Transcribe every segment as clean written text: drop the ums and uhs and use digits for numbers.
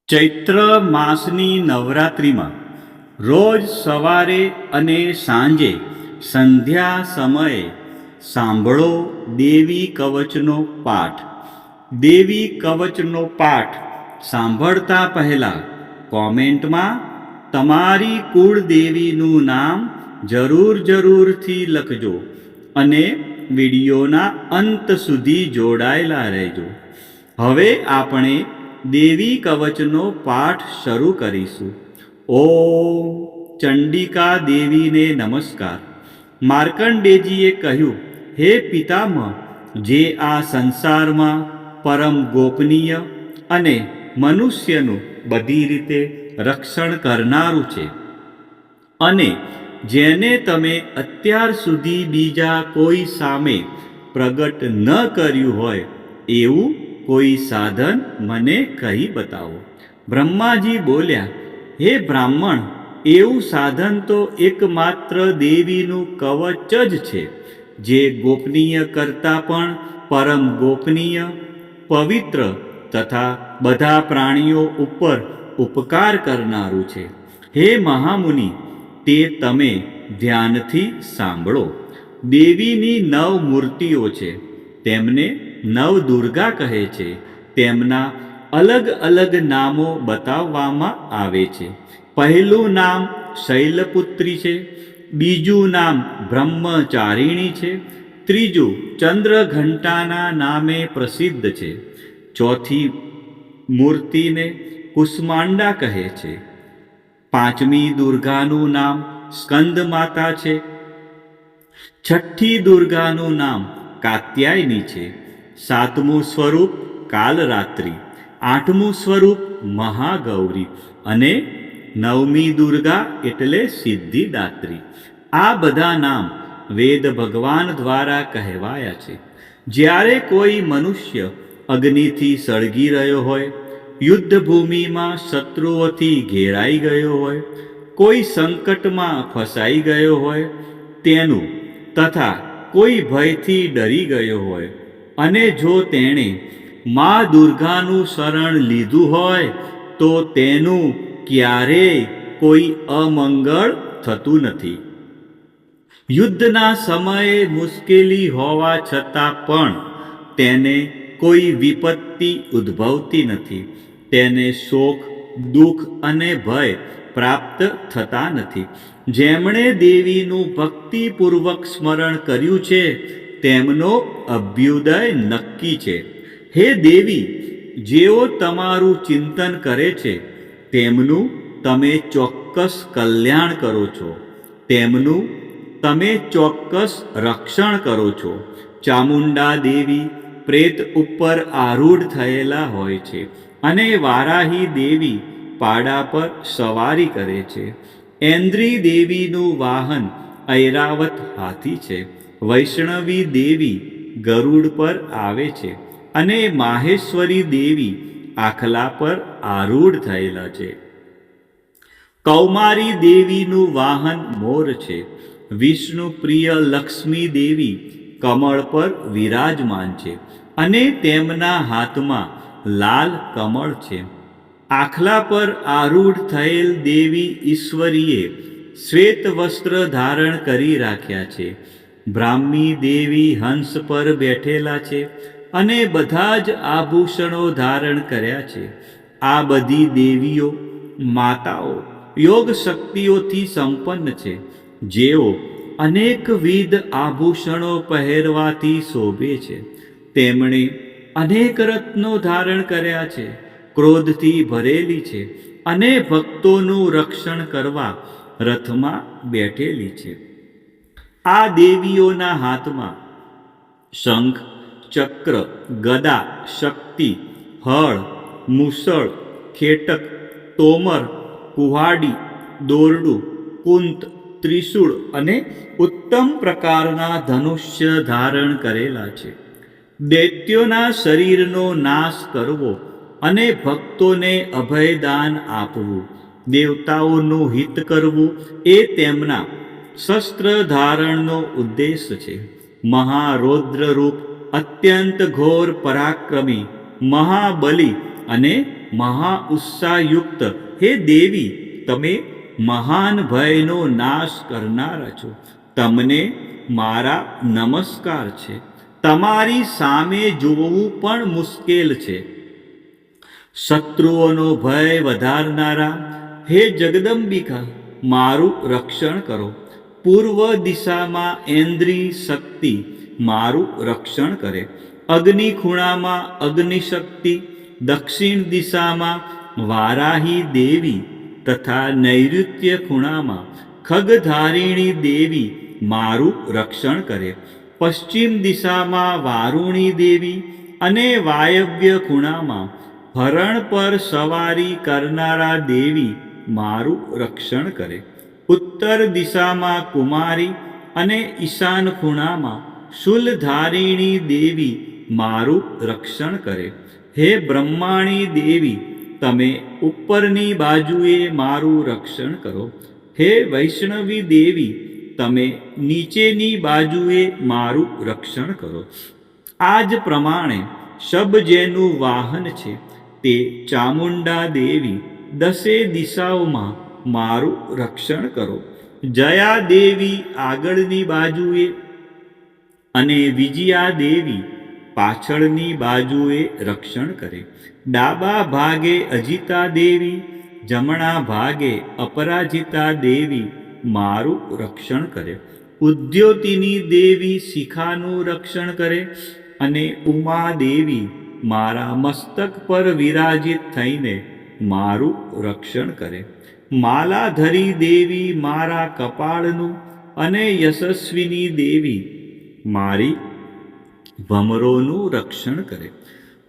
ચૈત્ર માસની નવરાત્રિમાં રોજ સવારે અને સાંજે સંધ્યા સમયે સાંભળો દેવી કવચનો પાઠ. દેવી કવચનો પાઠ સાંભળતા પહેલાં કોમેન્ટમાં તમારી કુળદેવીનું નામ જરૂરથી લખજો અને વિડીયોના અંત સુધી જોડાયેલા રહેજો. હવે આપણે દેવી કવચનો પાઠ શરૂ કરીશું. ઓમ ચંડિકા દેવીને નમસ્કાર. માર્કંડેયજીએ કહ્યું, હે પિતામહ, જે આ સંસારમાં પરમ ગોપનીય અને મનુષ્યનું બધી રીતે રક્ષણ કરનારું છે, અને જેને તમે અત્યાર સુધી બીજા કોઈ સામે પ્રગટ ન કર્યું હોય એવું કોઈ સાધન મને કહી બતાવો. બ્રહ્માજી બોલ્યા, હે બ્રાહ્મણ, એવું સાધન તો એકમાત્ર દેવીનું કવચ જ છે, જે ગોપનીય કરતાં પણ પરમ ગોપનીય, પવિત્ર તથા બધા પ્રાણીઓ ઉપર ઉપકાર કરનારું છે. હે મહામુનિ, તે તમે ધ્યાનથી સાંભળો. દેવીની 9 મૂર્તિઓ છે. તેમને નવદુર્ગા કહે છે. તેમના અલગ અલગ નામો બતાવવામાં આવે છે. પહેલું નામ શૈલપુત્રી છે, બીજું નામ બ્રહ્મચારિણી છે, ત્રીજું ચંદ્રઘંટાના નામે પ્રસિદ્ધ છે, ચોથી મૂર્તિને કુષ્માંડા કહે છે, પાંચમી દુર્ગાનું નામ સ્કંદમાતા છે, છઠ્ઠી દુર્ગાનું નામ કાત્યાયની છે, સાતમું સ્વરૂપ કાલરાત્રિ, આઠમું સ્વરૂપ મહાગૌરી અને નવમી દુર્ગા એટલે સિદ્ધિદાત્રી. આ બધા નામ વેદ ભગવાન દ્વારા કહેવાયા છે. જ્યારે કોઈ મનુષ્ય અગ્નિથી સળગી રહ્યો હોય, યુદ્ધભૂમિમાં શત્રુઓથી ઘેરાઈ ગયો હોય, કોઈ સંકટમાં ફસાઈ ગયો હોય તેનું, તથા કોઈ ભયથી ડરી ગયો હોય, અને જો તેણે મા દુર્ગાનું શરણ લીધું હોય તો તેનું ક્યારેય કોઈ અમંગળ થતું નથી. યુદ્ધના સમયે મુશ્કેલી હોવા છતાં પણ તેને કોઈ વિપત્તિ ઉદ્ભવતી નથી. તેને શોક, દુઃખ અને ભય પ્રાપ્ત થતા નથી. જેમણે દેવીનું ભક્તિપૂર્વક સ્મરણ કર્યું છે તેમનો અભ્યુદય નક્કી છે. હે દેવી, જેઓ તમારું ચિંતન કરે છે તેમનું તમે ચોક્કસ કલ્યાણ કરો છો, તેમનું તમે ચોક્કસ રક્ષણ કરો છો. ચામુંડા દેવી પ્રેત ઉપર આરૂઢ થયેલા હોય છે, અને વારાહી દેવી પાડા પર સવારી કરે છે. ઐન્દ્રી દેવીનું વાહન ઐરાવત હાથી છે. વૈષ્ણવી દેવી ગરુડ પર આવે છે, અને માહેશ્વરી દેવી આખલા પર આરૂઢ થયેલા છે. કૌમારી દેવીનું વાહન મોર છે. વિષ્ણુ પ્રિય લક્ષ્મી દેવી કમળ પર વિરાજમાન છે, અને તેમના હાથમાં લાલ કમળ છે. આખલા પર આરૂઢ થયેલ દેવી ઈશ્વરીએ શ્વેત વસ્ત્ર ધારણ કરી રાખ્યા છે. બ્રાહ્મી દેવી હંસ પર બેઠેલા છે, અને બધા જ આભૂષણો ધારણ કર્યા છે. આ બધી દેવીઓ માતાઓ યોગ શક્તિઓથી સંપન્ન છે, જેઓ અનેકવિધ આભૂષણો પહેરવાથી શોભે છે. તેમણે અનેક રત્નો ધારણ કર્યા છે, ક્રોધથી ભરેલી છે, અને ભક્તોનું રક્ષણ કરવા રથમાં બેઠેલી છે. આ દેવીઓના હાથમાં શંખ, ચક્ર, ગદા, શક્તિ, હળ, મુસળ, ખેટક, તોમર, કુહાડી, દોરડું, કુંત, ત્રિશૂળ અને ઉત્તમ પ્રકારના ધનુષ્ય ધારણ કરેલા છે. દૈત્યોના શરીરનો નાશ કરવો અને ભક્તોને અભયદાન આપવું, દેવતાઓનું હિત કરવું એ તેમના શસ્ત્ર ધારણનો ઉદ્દેશ છે. મહારૌદ્ર રૂપ, અત્યંત ઘોર પરાક્રમી, મહાબલી અને મહા ઉત્સાહયુક્ત હે દેવી, તમે મહાન ભયનો નાશ કરનારા છો. તમને મારા નમસ્કાર છે. તમારી સામે જોવું પણ મુશ્કેલ છે. શત્રુઓનો ભય વધારનારા હે જગદંબિકા, મારું રક્ષણ કરો. પૂર્વ દિશામાં ઐન્દ્રી શક્તિ મારું રક્ષણ કરે. અગ્નિ ખૂણામાં અગ્નિશક્તિ, દક્ષિણ દિશામાં વારાહી દેવી તથા નૈઋત્ય ખૂણામાં ખગધારિણી દેવી મારું રક્ષણ કરે. પશ્ચિમ દિશામાં વારુણી દેવી અને વાયવ્ય ખૂણામાં હરણ પર સવારી કરનારા દેવી મારું રક્ષણ કરે. ઉત્તર દિશામાં કુમારી અને ઈશાન ખૂણામાં શૂલધારિણી દેવી મારું રક્ષણ કરે. હે બ્રહ્માણી દેવી, તમે ઉપરની બાજુએ મારું રક્ષણ કરો. હે વૈષ્ણવી દેવી, તમે નીચેની બાજુએ મારું રક્ષણ કરો. આ જ પ્રમાણે શબ જેનું વાહન છે તે ચામુંડા દેવી દસે દિશાઓમાં મારું રક્ષણ કરો. જયા દેવી આગળની બાજુએ અને વિજયા દેવી પાછળની બાજુએ રક્ષણ કરે. ડાબા ભાગે અજિતા દેવી, જમણા ભાગે અપરાજિતા દેવી મારું રક્ષણ કરે. ઉદ્યોતિની દેવી શિખાનું રક્ષણ કરે અને ઉમા દેવી મારા મસ્તક પર વિરાજિત થઈને મારું રક્ષણ કરે. માલાધરી દેવી મારા કપાળનું અને યશસ્વિની દેવી મારી ભમરોનું રક્ષણ કરે.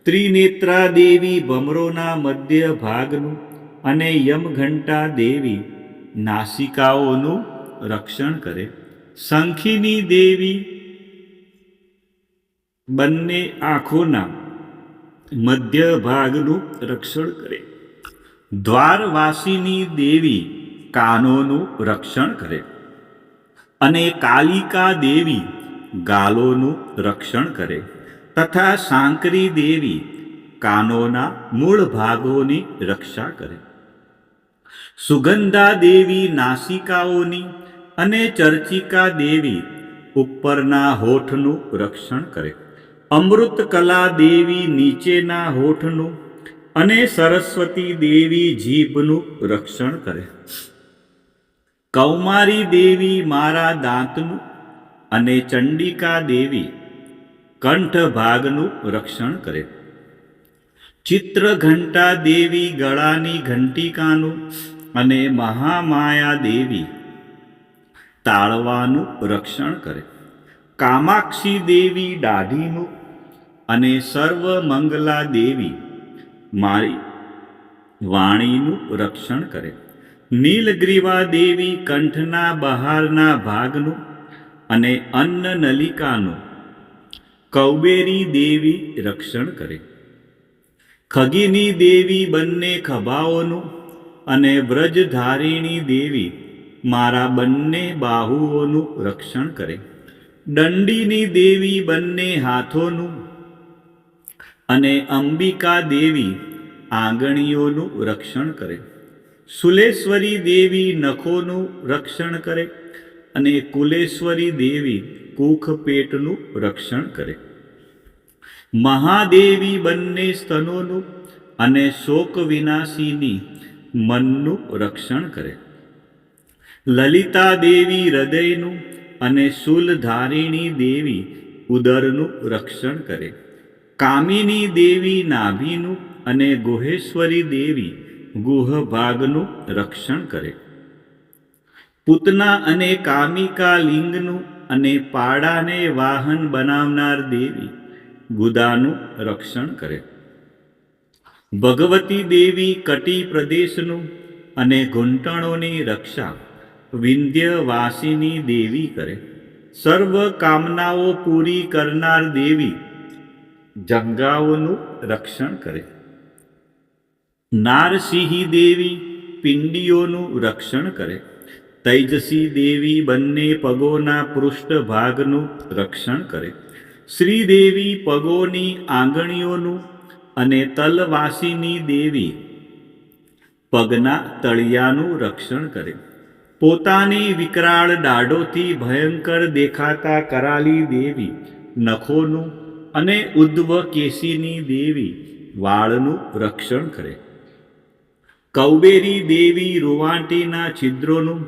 ત્રિનેત્રા દેવી ભમરોના મધ્ય ભાગનું અને યમઘંટા દેવી નાસિકાઓનું રક્ષણ કરે. શંખિની દેવી બંને આંખોના મધ્ય ભાગનું રક્ષણ કરે. દ્વારવાસીની દેવી કાનોનું રક્ષણ કરે અને કાલિકા દેવી ગાલોનું રક્ષણ કરે તથા સાંકરી દેવી કાનોના મૂળ ભાગોની રક્ષા કરે. સુગંધા દેવી નાસિકાઓની અને ચર્ચિકા દેવી ઉપરના હોઠનું રક્ષણ કરે. અમૃતકલા દેવી નીચેના હોઠનું અને સરસ્વતી દેવી જીભનું રક્ષણ કરે. કૌમારી દેવી મારા દાંતનું અને ચંડિકા દેવી કંઠ ભાગનું રક્ષણ કરે. ચિત્રઘંટા દેવી ગળાની ઘંટિકાનું અને મહામાયા દેવી તાળવાનું રક્ષણ કરે. કામાક્ષી દેવી દાઢીનું અને સર્વમંગલા દેવી મારી વાણીનું રક્ષણ કરે. નીલગ્રીવા દેવી કંઠના બહારના ભાગનું અને અન્ન નલિકાનું કૌબેરી દેવી રક્ષણ કરે. ખગીની દેવી બંને ખભાઓનું અને વ્રજધારિણી દેવી મારા બંને બાહુઓનું રક્ષણ કરે. દંડીની દેવી બંને હાથોનું અને અંબિકા દેવી આંગળીઓનું રક્ષણ કરે. શુલેશ્વરી દેવી નખોનું રક્ષણ કરે અને કુલેશ્વરી દેવી કુખ પેટનું રક્ષણ કરે. મહાદેવી બંને સ્તનોનું અને શોક વિનાશીની મનનું રક્ષણ કરે. લલિતા દેવી હૃદયનું અને શૂલધારિણી દેવી ઉદરનું રક્ષણ કરે. કામિની દેવી નાભીનું અને ગુહેશ્વરી દેવી ગુહ ભાગનું રક્ષણ કરે. પૂતના અને કામિકા લિંગનું અને પાડાને વાહન બનાવનાર દેવી ગુદાનું રક્ષણ કરે. ભગવતી દેવી કટી પ્રદેશનું અને ઘૂંટણોની રક્ષા વિંધ્યવાસિની દેવી કરે. સર્વ કામનાઓ પૂરી કરનાર દેવી જંગાઓનું રક્ષણ કરે. નારસિંહી દેવી પિંડીઓનું રક્ષણ કરે. તૈજસી દેવી બંને પગોના પૃષ્ઠ ભાગનું રક્ષણ કરે. શ્રીદેવી પગોની આંગળીઓનું અને તલવાસીની દેવી પગના તળિયાનું રક્ષણ કરે. પોતાની વિકરાળ દાઢોથી ભયંકર દેખાતા કરાલી દેવી નખોનું અને ઉદ્ધવકેશીની દેવી વાળનું રક્ષણ કરે. કૌબેરી દેવી રૂવાંટીના છિદ્રોનું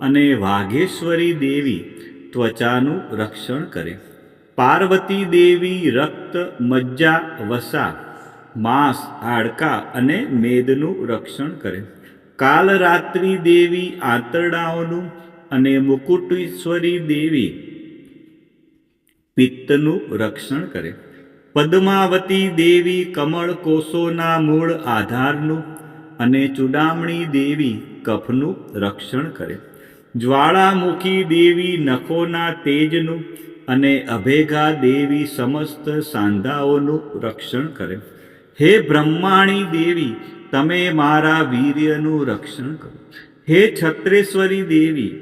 અને વાઘેશ્વરી દેવી ત્વચાનું રક્ષણ કરે. પાર્વતી દેવી રક્ત, મજ્જા, વસા, માંસ, હાડકાં અને મેદનું રક્ષણ કરે. કાલરાત્રિ દેવી આંતરડાઓનું અને મુકુટેશ્વરી દેવી પિત્તનું રક્ષણ કરે. પદ્માવતી દેવી કમળ કોષોના મૂળ આધારનું અને ચૂડામણી દેવી કફનું રક્ષણ કરે. જ્વાળામુખી દેવી નખોના તેજનું અને અભેગા દેવી સમસ્ત સાંધાઓનું રક્ષણ કરે. હે બ્રહ્માણી દેવી, તમે મારા વીર્યનું રક્ષણ કરો. હે છત્રેશ્વરી દેવી,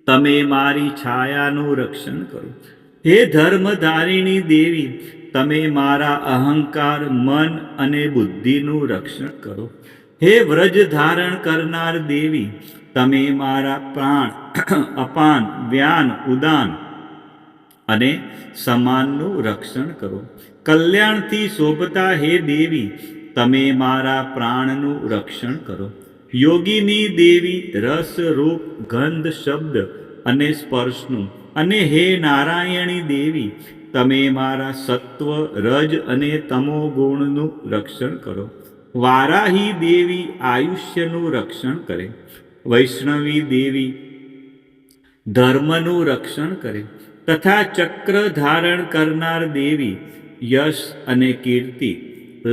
તમે મારી છાયાનું રક્ષણ કરો. હે ધર્મધારિણી દેવી, તમે મારા અહંકાર, મન અને બુદ્ધિનું રક્ષણ કરો. હે વ્રજ ધારણ કરનાર દેવી, તમે મારા પ્રાણ, અપાન, વ્યાન, ઉદાન અને સમાનનું રક્ષણ કરો. કલ્યાણથી શોભતા હે દેવી, તમે મારા પ્રાણનું રક્ષણ કરો. યોગીની દેવી રસ, રૂપ, ગંધ, શબ્દ અને સ્પર્શનું અને હે નારાયણી દેવી, તમે મારા સત્વ, રજ અને તમો ગુણનું રક્ષણ કરો. વારાહી દેવી આયુષ્યનું રક્ષણ કરે. વૈષ્ણવી દેવી ધર્મનું રક્ષણ કરે તથા ચક્ર ધારણ કરનાર દેવી યશ અને કીર્તિ,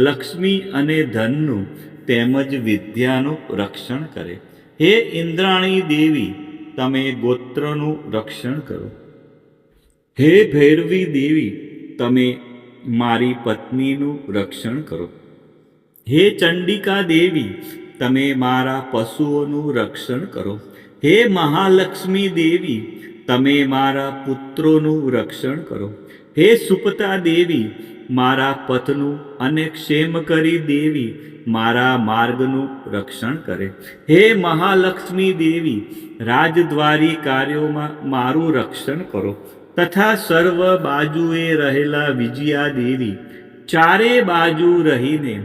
લક્ષ્મી અને ધનનું તેમજ વિદ્યાનું રક્ષણ કરે. હે ઇન્દ્રાણી દેવી, તમે ગોત્રનું રક્ષણ કરો. હે ભૈરવી દેવી, તમે મારી પત્નીનું રક્ષણ કરો. હે ચંડિકા દેવી, તમે મારા પશુઓનું રક્ષણ કરો. હે મહાલક્ષ્મી દેવી, તમે મારા પુત્રોનું રક્ષણ કરો. હે સુપતા દેવી, મારા પથનું અને ક્ષેમકરી દેવી મારા માર્ગનું રક્ષણ કરે. હે મહાલક્ષ્મી દેવી, રાજદ્વારી કાર્યોમાં મારું રક્ષણ કરો તથા સર્વ બાજુએ રહેલા વિજયા દેવી ચારે બાજુ રહીને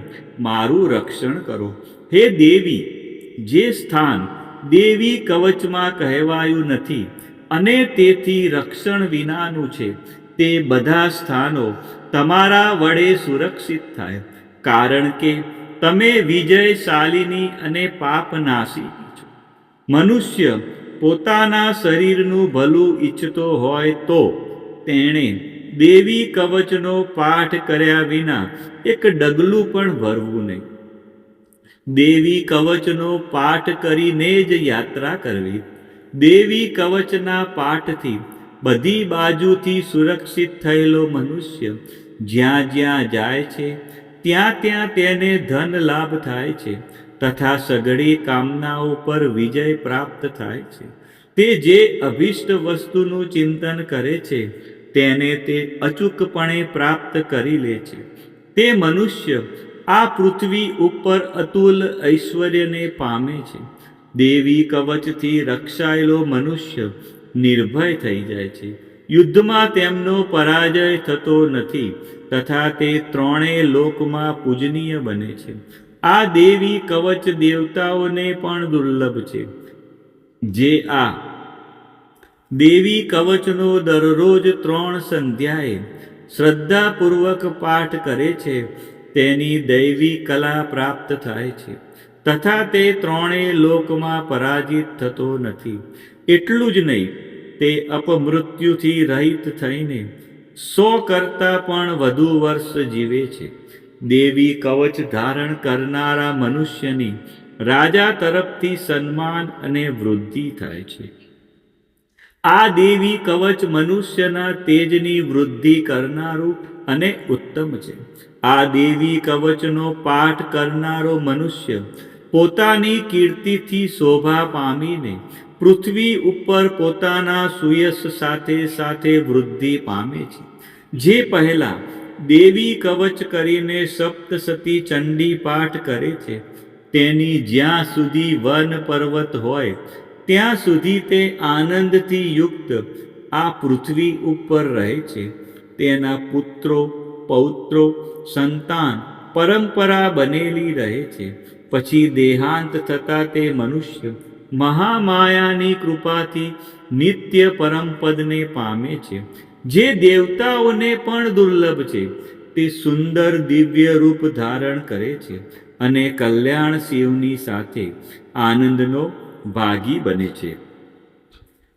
મારું રક્ષણ કરો. હે દેવી, જે સ્થાન દેવી કવચમાં કહેવાયું નથી અને તેથી રક્ષણ વિનાનું છે, તે બધા સ્થાનો તમારા વડે સુરક્ષિત થાય, કારણ કે તમે વિજયશાલિની અને પાપનાશી છો. મનુષ્ય પોતાના શરીરનું ભલું ઈચ્છતો હોય તો તેણે દેવી કવચનો પાઠ કર્યા વિના એક ડગલું પણ ભરવું નહીં. દેવી કવચનો પાઠ કરીને જ યાત્રા કરવી. દેવી કવચના પાઠથી બધી બાજુથી સુરક્ષિત થયેલો મનુષ્ય જ્યાં જ્યાં જાય છે ત્યાં ત્યાં તેને ધન લાભ થાય છે તથા સઘળી કામનાઓ પર વિજય પ્રાપ્ત થાય છે. તે જે અભિષ્ટ વસ્તુનું ચિંતન કરે છે તેને તે અચૂકપણે પ્રાપ્ત કરી લે છે. તે મનુષ્ય આ પૃથ્વી ઉપર અતુલ ઐશ્વર્યને પામે છે. દેવી કવચથી રક્ષાયેલો મનુષ્ય નિર્ભય થઈ જાય છે. યુદ્ધમાં તેમનો પરાજય થતો નથી તથા તે ત્રણેય લોકમાં પૂજનીય બને છે. આ દેવી કવચ દેવતાઓને પણ દુર્લભ છે. જે આ દેવી કવચનો દરરોજ 3 સંધ્યાએ શ્રદ્ધાપૂર્વક પાઠ કરે છે તેની દૈવી કલા પ્રાપ્ત થાય છે તથા તે ત્રણેય લોકમાં પરાજિત થતો નથી. એટલું જ નહીં, તે અપમૃત્યુથી રહિત થઈને 100 કરતાં પણ વધુ વર્ષ જીવે છે. દેવી કવચ ધારણ કરનારા મનુષ્યની રાજા તરફથી સન્માન અને વૃદ્ધિ થાય છે. આ દેવી કવચ મનુષ્યના તેજની વૃદ્ધિ કરનારું અને ઉત્તમ છે. આ દેવી કવચનો પાઠ કરનારો મનુષ્ય પોતાની કીર્તિથી શોભા પામીને પૃથ્વી ઉપર પોતાના સુયશ સાથે સાથે વૃદ્ધિ પામે છે. જે પહેલા દેવી કવચ કરીને સપ્તસતી ચંડી પાઠ કરે છે. તેની જ્યાં સુધી વન પર્વત હોય ત્યાં સુધી તે આનંદથી યુક્ત આ પૃથ્વી ઉપર રહે છે. તેના પુત્રો પૌત્રો સંતાન પરંપરા બનેલી રહે છે. પછી દેહાંત થતાં તે મનુષ્ય મહામાયાની કૃપાથી નિત્ય પરમપદને પામે છે, જે દેવતાઓને પણ દુર્લભ છે. તે સુંદર દિવ્ય રૂપ ધારણ કરે છે અને કલ્યાણ શિવની સાથે આનંદનો ભાગી બને છે.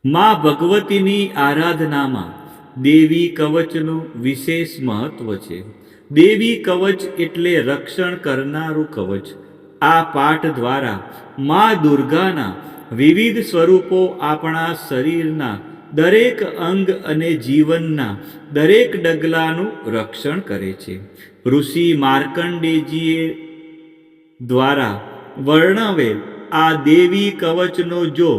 મા ભગવતીની આરાધનામાં દેવી કવચનું વિશેષ મહત્વ છે. દેવી કવચ એટલે રક્ષણ કરનારું કવચ. આ પાઠ દ્વારા મા દુર્ગાના વિવિધ સ્વરૂપો આપણા શરીરના દરેક અંગ અને જીવનના દરેક ડગલાનું રક્ષણ કરે છે. ઋષિ માર્કંડેયજીએ દ્વારા વર્ણવેલ આ દેવી કવચનો જો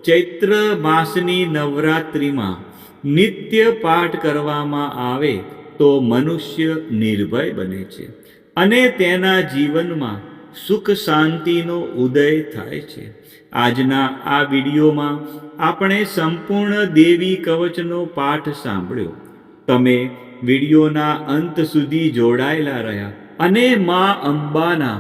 ચૈત્ર માસની નવરાત્રિમાં નિત્ય પાઠ કરવામાં આવે તો મનુષ્ય નિર્ભય બને છે અને તેના જીવનમાં સુખ શાંતિનો ઉદય થાય છે. આજના આ વિડીયોમાં આપણે સંપૂર્ણ દેવી કવચનો પાઠ સાંભળ્યો. તમે વિડીયોના અંત સુધી જોડાયેલા રહ્યા અને મા અંબાના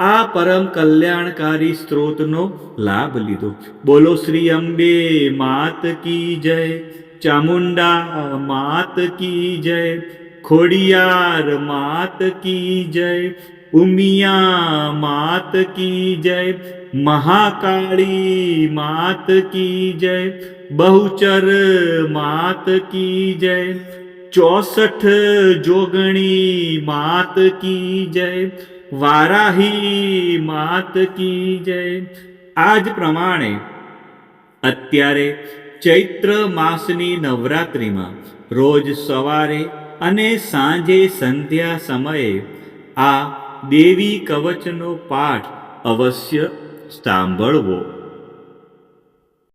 આ પરમ કલ્યાણકારી સ્ત્રોતનો લાભ લીધો. બોલો શ્રી અંબે માત કી જય, ચામુંડા માત કી જય, ખોડિયાર માત કી જય, ઉમિયા માત કી જય, મહાકાળી માત કી જય, બહુચર માત કી જય, 64 જોગણી માત કી જય, વારાહી માત કી જય. આ જ પ્રમાણે અત્યારે ચૈત્ર માસની નવરાત્રિમાં રોજ સવારે અને સાંજે સંધ્યા સમયે આ દેવી કવચનો પાઠ અવશ્ય સાંભળવો.